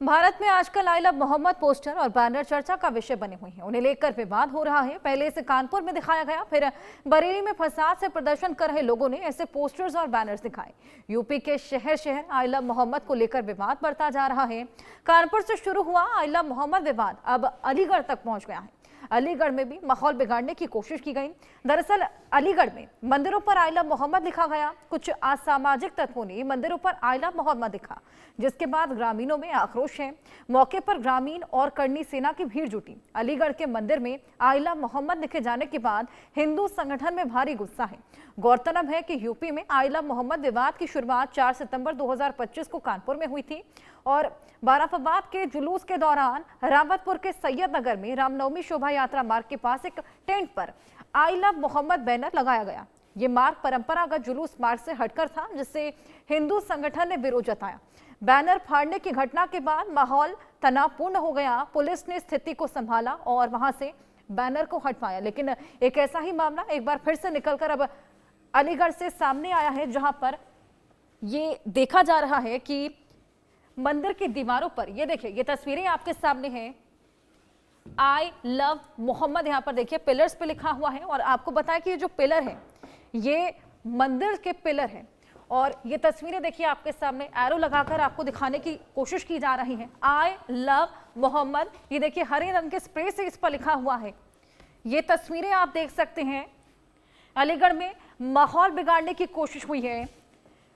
भारत में आजकल I love Mohammad poster और बैनर चर्चा का विषय बने हुए हैं। उन्हें लेकर विवाद हो रहा है। पहले इसे कानपुर में दिखाया गया, फिर बरेली में फसाद से प्रदर्शन कर रहे लोगों ने ऐसे पोस्टर्स और बैनर्स दिखाए। यूपी के शहर शहर आई लव मोहम्मद को लेकर विवाद बढ़ता जा रहा है। कानपुर से शुरू हुआ आई लव मोहम्मद विवाद अब अलीगढ़ तक पहुंच गया है। अलीगढ़ में भी माहौल बिगाड़ने की कोशिश की गई। दरअसल अलीगढ़ में मंदिरों पर आई लव मोहम्मद लिखा गया। कुछ असामाजिक तत्वों ने मंदिरों पर आई लव मोहम्मद लिखा, जिसके बाद ग्रामीणों में आक्रोश है। मौके पर ग्रामीण और करनी सेना की भीड़ जुटी। अलीगढ़ के मंदिर में आई लव मोहम्मद लिखे जाने के बाद हिंदू संगठन में भारी गुस्सा है। गौरतलब है कि यूपी में आई लव मोहम्मद विवाद की शुरुआत 4 सितंबर 2025 को कानपुर में हुई थी और बाराफाबाद के जुलूस के दौरान रावतपुर के सैयद नगर में रामनवमी शोभा यात्रा मार्ग के पास एक टेंट पर आई लव मोहम्मद बैनर लगाया गया। ये मार्ग परंपरागत जुलूस मार्ग से हटकर था, जिससे हिंदू संगठन ने विरोध जताया। बैनर फाड़ने की घटना के बाद माहौल तनावपूर्ण हो गया। पुलिस ने स्थिति को संभाला और वहां से बैनर को हटवाया, लेकिन एक ऐसा ही मामला एक बार फिर से निकलकर अब अलीगढ़ से सामने आया है, जहां पर ये देखा जा रहा है कि मंदिर की दीवारों पर ये देखिए, ये तस्वीरें आपके सामने हैं। आई लव मोहम्मद यहाँ पर देखिए पिलर्स पे लिखा हुआ है और आपको बताया कि ये जो पिलर है ये मंदिर के पिलर है और ये तस्वीरें देखिए आपके सामने एरो लगाकर आपको दिखाने की कोशिश की जा रही है। आई लव मोहम्मद, ये देखिए हरे रंग के स्प्रे से इस पर लिखा हुआ है। ये तस्वीरें आप देख सकते हैं। अलीगढ़ में माहौल बिगाड़ने की कोशिश हुई है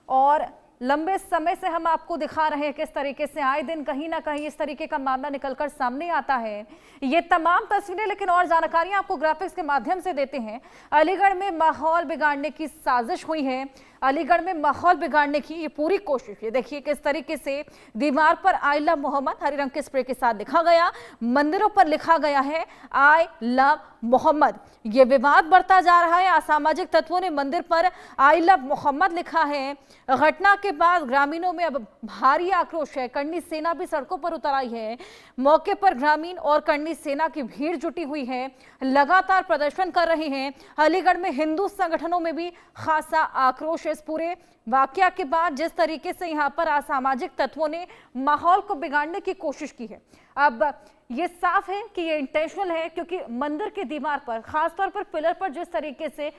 और लंबे समय से हम आपको दिखा रहे हैं किस तरीके से आए दिन कहीं ना कहीं इस तरीके का मामला निकलकर सामने आता है। ये तमाम तस्वीरें, लेकिन और जानकारियां आपको ग्राफिक्स के माध्यम से देते हैं। अलीगढ़ में माहौल बिगाड़ने की साजिश हुई है। अलीगढ़ में माहौल बिगाड़ने की ये पूरी कोशिश, ये देखिए किस तरीके से दीवार पर आई लव मोहम्मद हरे रंग के स्प्रे के साथ लिखा गया। मंदिरों पर लिखा गया है आई लव मोहम्मद। ये विवाद बढ़ता जा रहा है। असामाजिक तत्वों ने मंदिर पर आई लव मोहम्मद लिखा है। घटना के बाद ग्रामीणों में अब भारी आक्रोश है। करनी सेना भी सड़कों पर उतर आई है। मौके पर ग्रामीण और करनी सेना की भीड़ जुटी हुई है, लगातार प्रदर्शन कर रहे हैं। अलीगढ़ में हिंदू संगठनों में भी खासा आक्रोश है इस पूरे वाकया के बाद, जिस तरीके से यहाँ पर असामाजिक तत्वों ने माहौल को बिगाड़ने की कोशिश की है। अब ये साफ है कि ये इंटेंशनल है, क्योंकि मंदिर की दीवार पर, खासतौर पर पिलर पर जिस तरीके से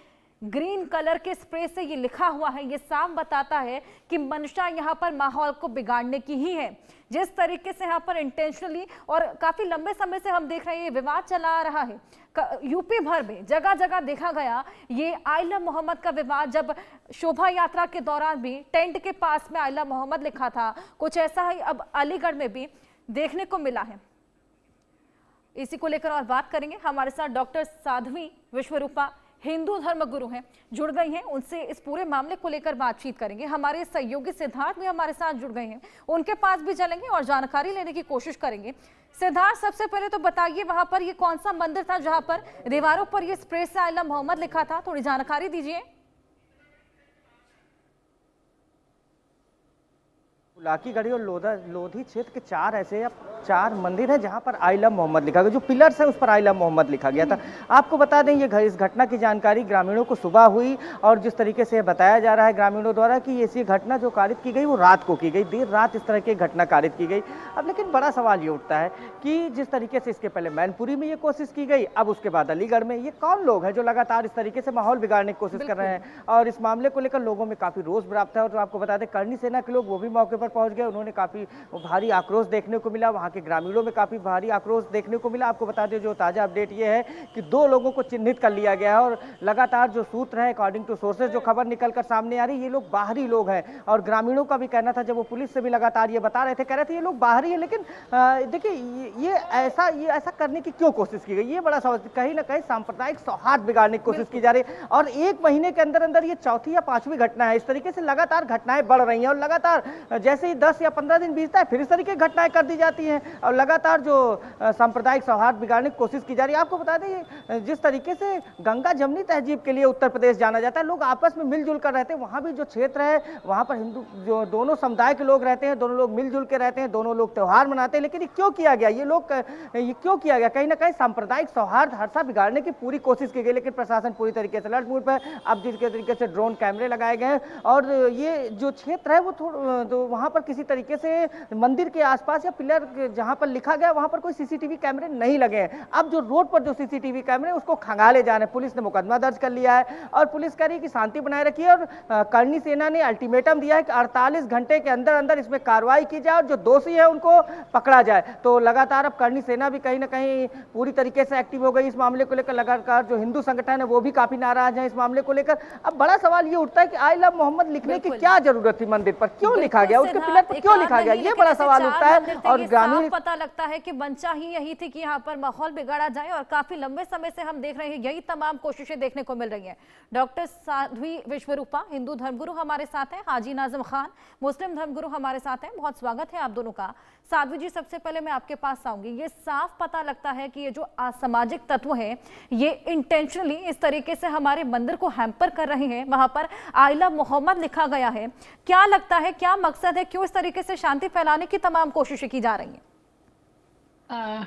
ग्रीन कलर के स्प्रे से ये लिखा हुआ है, ये साफ बताता है कि मंशा यहाँ पर माहौल को बिगाड़ने की ही है। जिस तरीके से यहाँ पर इंटेंशनली और काफी लंबे समय से हम देख रहे हैं ये विवाद चला आ रहा है। यूपी भर में जगह जगह देखा गया ये आई लव मोहम्मद का विवाद। जब शोभा यात्रा के दौरान भी टेंट के पास में आई लव मोहम्मद लिखा था, कुछ ऐसा ही अब अलीगढ़ में भी देखने को मिला है। इसी को लेकर और बात करेंगे। हमारे साथ डॉक्टर साध्वी विश्वरूपा हिंदू धर्म गुरु हैं, जुड़ गई हैं। उनसे इस पूरे मामले को लेकर बातचीत करेंगे। हमारे सहयोगी सिद्धार्थ भी हमारे साथ जुड़ गए हैं, उनके पास भी चलेंगे और जानकारी लेने की कोशिश करेंगे। सिद्धार्थ, सबसे पहले तो बताइए वहां पर ये कौन सा मंदिर था जहां पर दीवारों पर ये स्प्रे से आई लव मोहम्मद लिखा था, थोड़ी जानकारी दीजिए। लाकी गढ़ी और लोधी क्षेत्र के चार मंदिर हैं जहां पर आई लव मोहम्मद लिखा गया। जो पिलर्स है उस पर आई लव मोहम्मद लिखा गया था। आपको बता दें इस घटना की जानकारी ग्रामीणों को सुबह हुई और जिस तरीके से बताया जा रहा है ग्रामीणों द्वारा कि ये घटना जो कारित की गई वो रात को की गई, देर रात इस तरह की घटना कारित की गई। अब लेकिन बड़ा सवाल ये उठता है कि जिस तरीके से इसके पहले मैनपुरी में ये कोशिश की गई, अब उसके बाद अलीगढ़ में, ये कौन लोग हैं जो लगातार इस तरीके से माहौल बिगाड़ने की कोशिश कर रहे हैं? और इस मामले को लेकर लोगों में काफी रोष व्याप्त है। और आपको बता दें करनी सेना के लोग वो भी मौके पर पहुंच गए। उन्होंने काफी भारी आक्रोश देखने को मिला, वहां के ग्रामीणों में काफी भारी आक्रोश देखने को मिला। आपको बता दें जो ताजा अपडेट ये है कि 2 लोगों को चिन्हित कर लिया गया है और लगातार जो सूत्र है अकॉर्डिंग टू सोर्सेज जो खबर निकलकर सामने आ रही है, ये लोग बाहरी लोग हैं। और ग्रामीणों का भी कहना था, जब वो पुलिस से भी लगातार ये बता रहे थे, कह रहे थे ये लोग बाहरी है। लेकिन देखिए ये ऐसा करने की क्यों कोशिश की गई, ये बड़ा सवाल। कहीं ना कहीं सांप्रदायिक सौहार्द बिगाड़ने की कोशिश की जा रही है और 1 महीने के अंदर अंदर ये चौथी या 5वीं घटना है। इस तरीके से लगातार घटनाएं बढ़ रही हैं और लगातार जैसे ही 10 या 15 दिन बीतता है फिर इस तरीके की घटनाएं कर दी जाती हैं। और लगातार जो सांप्रदायिक सौहार्द बिगाड़ने की कोशिश की जा रही है। आपको बता दें जिस तरीके से गंगा जमनी तहजीब के लिए उत्तर प्रदेश जाना जाता है, लोग आपस में मिलजुल कर रहते हैं। वहाँ भी जो क्षेत्र है वहाँ पर हिंदू जो दोनों समुदाय के लोग रहते हैं, दोनों लोग मिलजुल के रहते हैं, दोनों लोग त्यौहार मनाते हैं। लेकिन ये क्यों किया गया, ये क्यों किया गया? कहीं ना कहीं सांप्रदायिक सौहार्द हर्षा बिगाड़ने की पूरी कोशिश की गई, लेकिन प्रशासन पूरी तरीके से अलर्ट मोड पर। अब जिस तरीके से ड्रोन कैमरे लगाए गए हैं और ये जो क्षेत्र है वो तो वहाँ पर किसी तरीके से मंदिर के आसपास या पिलर जहाँ पर लिखा गया वहाँ पर कोई सीसीटीवी कैमरे नहीं लगे हैं। अब जो रोड पर जो सीसीटीवी कैमरे उसको खंगाले जा रहे हैं। पुलिस ने मुकदमा दर्ज कर लिया है और पुलिस कह रही है कि शांति बनाए रखिए और करनी सेना ने अल्टीमेटम दिया है कि 48 घंटे के अंदर अंदर इसमें कार्रवाई की जाए और जो दोषी है उनको पकड़ा जाए। तो लगातार अब करनी सेना भी कहीं ना कहीं पूरी तरीके से एक्टिव हो गई इस मामले को लेकर। लगातार जो हिंदू संगठन है वो भी काफी नाराज है इस मामले को लेकर। अब बड़ा सवाल ये उठता है कि आई लव मोहम्मद लिखने की क्या जरूरत थी, मंदिर पर क्यों लिखा गया, उसके पिलर पर क्यों लिखा गया, ये बड़ा सवाल उठता है। और ग्रामीण पता लगता है कि मंशा ही यही थी कि यहाँ पर माहौल बिगाड़ा जाए और काफी लंबे समय से हम देख रहे हैं यही तमाम कोशिशें देखने को मिल रही हैं। डॉक्टर साध्वी विश्वरूपा हिंदू धर्मगुरु हमारे साथ हैं, हाजी नाज़िम खान मुस्लिम धर्मगुरु हमारे साथ हैं। बहुत स्वागत है आप दोनों का। साध्वी जी, सबसे पहले मैं आपके पास आऊंगी। ये साफ पता लगता है कि ये जो असामाजिक तत्व हैं ये इंटेंशनली इस तरीके से हमारे मंदिर को हैम्पर कर रहे हैं। वहां पर आई लव मोहम्मद लिखा गया है। क्या लगता है, क्या मकसद है, क्यों इस तरीके से शांति फैलाने की तमाम कोशिशें की जा रही हैं?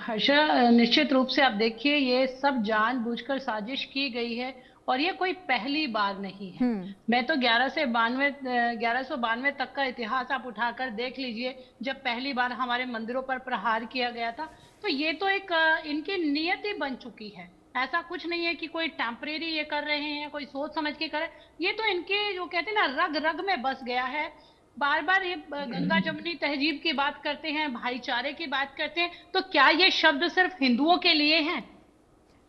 हर्षा, निश्चित रूप से आप देखिए ये सब जानबूझकर साजिश की गई है और ये कोई पहली बार नहीं है। मैं तो 1192 तक का इतिहास आप उठाकर देख लीजिए, जब पहली बार हमारे मंदिरों पर प्रहार किया गया था। तो ये तो एक इनकी नियति बन चुकी है। ऐसा कुछ नहीं है कि कोई टेम्परेरी ये कर रहे हैं, कोई सोच समझ के कर रहे हैं। ये तो इनके जो कहते हैं ना रग रग में बस गया है। बार बार ये गंगा जमुनी तहजीब की बात करते हैं, भाईचारे की बात करते हैं, तो क्या ये शब्द सिर्फ हिंदुओं के लिए हैं?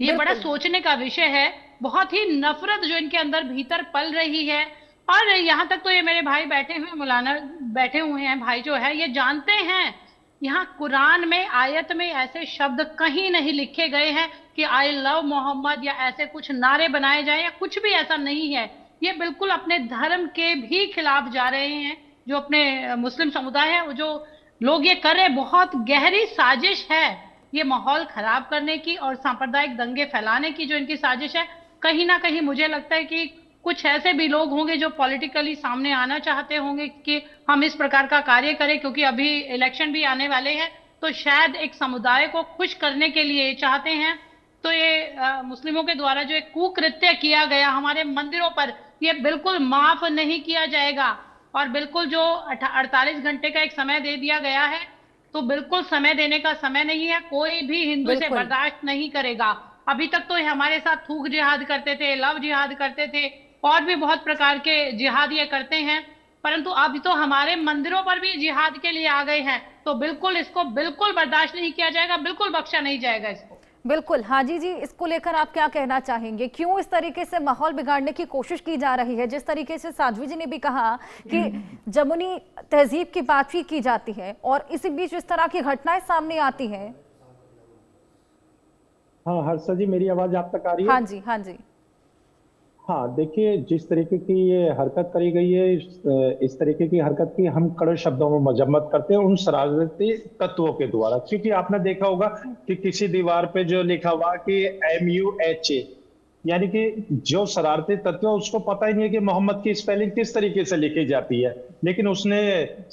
ये बड़ा सोचने का विषय है। बहुत ही नफरत जो इनके अंदर भीतर पल रही है। और यहाँ तक तो ये मेरे भाई बैठे हुए मौलाना बैठे हुए हैं, भाई जो है ये जानते हैं यहाँ कुरान में आयत में ऐसे शब्द कहीं नहीं लिखे गए हैं कि आई लव मोहम्मद या ऐसे कुछ नारे बनाए जाए या कुछ भी ऐसा नहीं है। ये बिल्कुल अपने धर्म के भी खिलाफ जा रहे हैं। जो अपने मुस्लिम समुदाय है, वो जो लोग ये कर रहे, बहुत गहरी साजिश है ये माहौल खराब करने की और सांप्रदायिक दंगे फैलाने की। जो इनकी साजिश है, कहीं ना कहीं मुझे लगता है कि कुछ ऐसे भी लोग होंगे जो पॉलिटिकली सामने आना चाहते होंगे कि हम इस प्रकार का कार्य करें, क्योंकि अभी इलेक्शन भी आने वाले हैं। तो शायद एक समुदाय को खुश करने के लिए चाहते हैं। तो ये मुस्लिमों के द्वारा जो एक कुकृत्य किया गया हमारे मंदिरों पर, ये बिल्कुल माफ नहीं किया जाएगा। और बिल्कुल जो 48 घंटे का एक समय दे दिया गया है, तो बिल्कुल समय देने का समय नहीं है। कोई भी हिंदू से बर्दाश्त नहीं करेगा। अभी तक तो हमारे साथ थूक जिहाद करते थे, लव जिहाद करते थे और भी बहुत प्रकार के जिहाद ये करते हैं, परंतु अभी तो हमारे मंदिरों पर भी जिहाद के लिए आ गए हैं। तो बिल्कुल इसको बिल्कुल बर्दाश्त नहीं किया जाएगा, बिल्कुल बख्शा नहीं जाएगा इसको। बिल्कुल। हाजी जी, इसको लेकर आप क्या कहना चाहेंगे? क्यों इस तरीके से माहौल बिगाड़ने की कोशिश की जा रही है? जिस तरीके से साध्वी जी ने भी कहा कि जमुनी तहजीब की बातचीत की जाती है और इसी बीच इस तरह की घटनाएं सामने आती हैं। हाँ हर्षा जी, मेरी आवाज आप तक आ रही है? हाँ जी, हाँ जी। हाँ देखिए, जिस तरीके की ये हरकत करी गई है, इस तरीके की हरकत की हम कड़े शब्दों में मजम्मत करते हैं उन शरारती तत्वों के द्वारा। क्योंकि आपने देखा होगा कि किसी दीवार पे जो लिखा हुआ कि MUHA, यानी कि जो शरारती तत्व है उसको पता ही नहीं है कि मोहम्मद की स्पेलिंग किस तरीके से लिखी जाती है, लेकिन उसने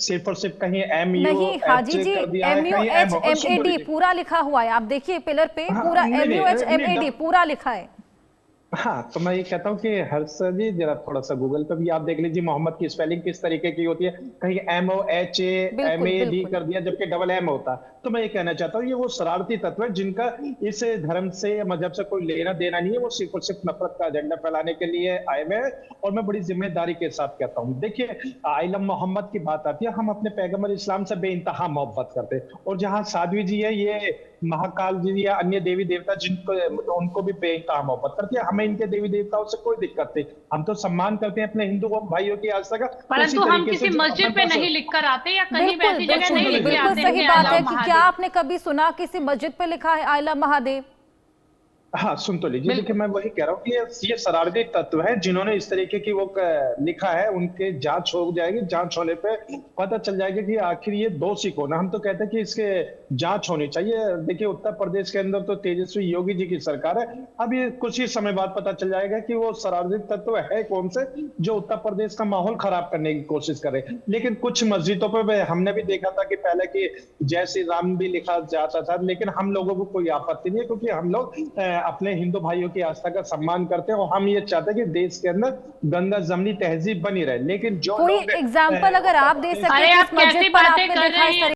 सिर्फ और सिर्फ कहीं MUHA कर दिया है, कहीं MUHMAD पूरा लिखा हुआ है। आप देखिए पिलर पे पूरा MUHMAD पूरा लिखा है। हाँ, तो मैं ये कहता हूँ कि हर्षा जी जरा थोड़ा सा गूगल पे भी आप देख लीजिए मोहम्मद की स्पेलिंग किस तरीके की होती है। कहीं MOHAMAD कर दिया जबकि डबल M होता। तो मैं ये कहना चाहता हूँ ये वो शरारती तत्व है जिनका इस धर्म से या मजहब से कोई लेना देना नहीं है। वो सिर्फ और सिर्फ नफरत का एजेंडा फैलाने के लिए आए हुए हैं। और मैं बड़ी जिम्मेदारी के साथ कहता हूँ, देखिए आई लव मोहम्मद की बात आती है, हम अपने पैगम्बर इस्लाम से बेइंतहा मोहब्बत करते हैं। और जहाँ साध्वी जी है, ये महाकाल जी या अन्य देवी देवता जिनको उनको भी बेइंतहा मोहब्बत करती है। हमें इनके देवी देवताओं से कोई दिक्कत नहीं, हम तो सम्मान करते हैं अपने हिंदू भाइयों की आज तक। परंतु हम किसी मस्जिद पे नहीं लिख कर आते या कहीं भी ऐसी जगह नहीं लिख के आते। सही बात है कि क्या आपने कभी सुना किसी मस्जिद पे लिखा है आई लव महादेव? हाँ सुन तो लीजिए, देखिए मैं वही कह रहा हूँ कि ये शरारती तत्व है जिन्होंने इस तरीके की वो लिखा है। उनके जांच हो जाएगी, जांच होने पे पता चल जाएगा कि आखिर ये दोषी कौन है। हम तो कहते हैं कि इसके जांच होनी चाहिए। देखिए उत्तर प्रदेश के अंदर तो तेजस्वी योगी जी की सरकार है, अब ये कुछ ही समय बाद पता चल जाएगा कि वो शरारती तत्व है कौन से जो उत्तर प्रदेश का माहौल खराब करने की कोशिश करे। लेकिन कुछ मस्जिदों पे हमने भी देखा था कि पहले की जय श्री राम भी लिखा जाता था, लेकिन हम लोगों को कोई आपत्ति नहीं है क्योंकि हम लोग अपने हिंदू भाइयों की आस्था का सम्मान करते हैं और हम ये चाहते हैं कि देश के अंदर गंगा जमनी तहजीब बनी रहे। लेकिन जो कोई लोग एग्जाम्पल अगर आप दे सके अरे कि आप इस मस्जिद कैसी पर बातें आपने कर देखा रही इस हैं?